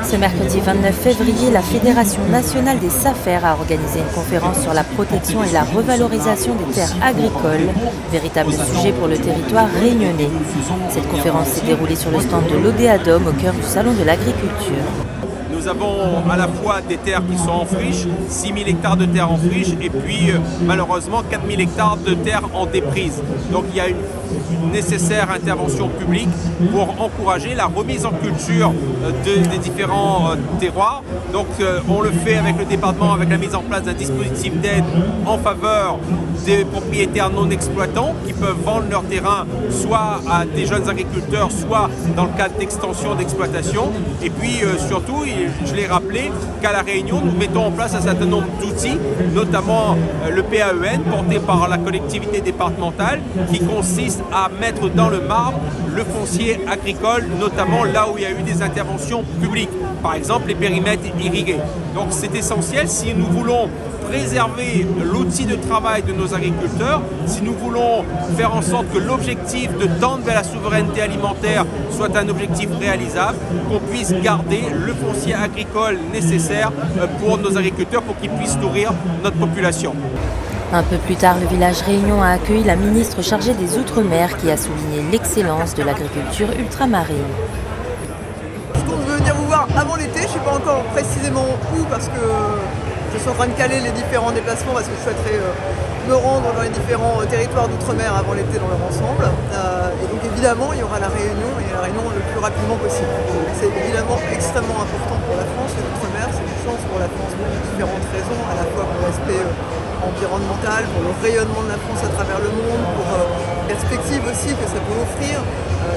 Ce mercredi 29 février, la Fédération nationale des SAFER a organisé une conférence sur la protection et la revalorisation des terres agricoles, véritable sujet pour le territoire réunionnais. Cette conférence s'est déroulée sur le stand de l'Odéadom au cœur du Salon de l'Agriculture. Nous avons à la fois des terres qui sont en friche, 6 000 hectares de terres en friche et puis malheureusement 4 000 hectares de terres en déprise. Donc il y a une nécessaire intervention publique pour encourager la remise en culture des différents terroirs. Donc on le fait avec le département, avec la mise en place d'un dispositif d'aide en faveur des propriétaires non exploitants qui peuvent vendre leur terrain soit à des jeunes agriculteurs, soit dans le cadre d'extension d'exploitation. Et puis surtout, je l'ai rappelé, qu'à La Réunion, nous mettons en place un certain nombre d'outils, notamment le PAEN porté par la collectivité départementale qui consiste à mettre dans le marbre le foncier agricole, notamment là où il y a eu des interventions publiques, par exemple les périmètres irrigués. Donc c'est essentiel si nous voulons préserver l'outil de travail de nos agriculteurs, si nous voulons faire en sorte que l'objectif de tendre vers la souveraineté alimentaire soit un objectif réalisable, qu'on puisse garder le foncier agricole nécessaire pour nos agriculteurs pour qu'ils puissent nourrir notre population. Un peu plus tard, le village Réunion a accueilli la ministre chargée des Outre-mer qui a souligné l'excellence de l'agriculture ultramarine. Je compte venir vous voir avant l'été, je ne sais pas encore précisément où parce que je suis en train de caler les différents déplacements parce que je souhaiterais me rendre dans les différents territoires d'outre-mer avant l'été dans leur ensemble. Et donc évidemment, il y aura la Réunion et la Réunion le plus rapidement possible. C'est évidemment extrêmement important pour la France et l'outre-mer, c'est une chance pour la France pour différentes raisons, à la fois pour l'aspect environnemental, pour le rayonnement de la France à travers le monde, pour la perspective aussi que ça peut offrir.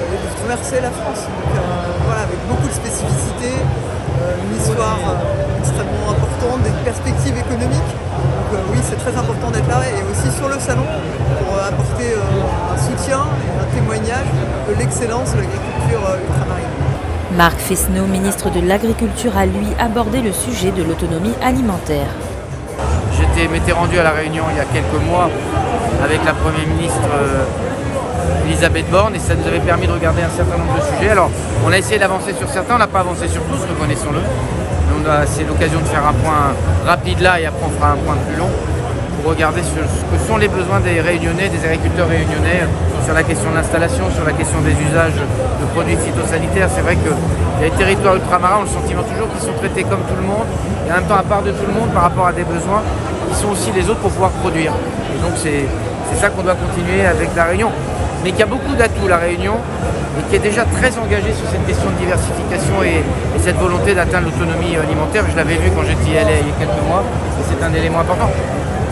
L'outre-mer, c'est la France. Donc voilà, avec beaucoup de spécificités, une histoire extrêmement importante, des perspectives économiques. Donc oui, c'est très important d'être là et aussi sur le salon pour apporter un soutien et un témoignage de l'excellence de l'agriculture ultramarine. Marc Fesneau, ministre de l'Agriculture, a lui abordé le sujet de l'autonomie alimentaire. M'étais rendu à La Réunion il y a quelques mois avec la Première ministre Elisabeth Borne et ça nous avait permis de regarder un certain nombre de sujets. Alors on a essayé d'avancer sur certains, on n'a pas avancé sur tous, reconnaissons-le. C'est l'occasion de faire un point rapide là et après on fera un point plus long pour regarder sur ce que sont les besoins des Réunionnais, des agriculteurs réunionnais, sur la question de l'installation, sur la question des usages de produits phytosanitaires. C'est vrai qu'il y a des territoires ultramarins, on a le sentiment toujours qu'ils sont traités comme tout le monde et en même temps à part de tout le monde par rapport à des besoins qui sont aussi les autres pour pouvoir produire. Et donc c'est ça qu'on doit continuer avec La Réunion. Mais qu'il y a beaucoup d'atouts La Réunion et qui est déjà très engagée sur cette question de diversification et cette volonté d'atteindre l'autonomie alimentaire. Je l'avais vu quand j'étais allé il y a quelques mois et c'est un élément important.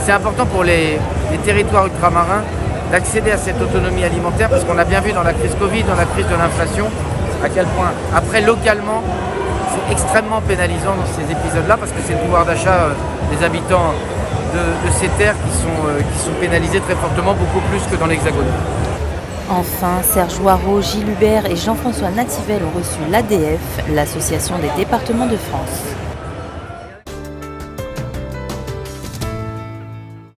C'est important pour les territoires ultramarins d'accéder à cette autonomie alimentaire parce qu'on a bien vu dans la crise Covid, dans la crise de l'inflation, à quel point après localement c'est extrêmement pénalisant dans ces épisodes-là parce que c'est le pouvoir d'achat des habitants de ces terres qui sont pénalisés très fortement, beaucoup plus que dans l'Hexagone. Enfin, Serge Hoareau, Gilles Hubert et Jean-François Nativelle ont reçu l'ADF, l'Association des départements de France.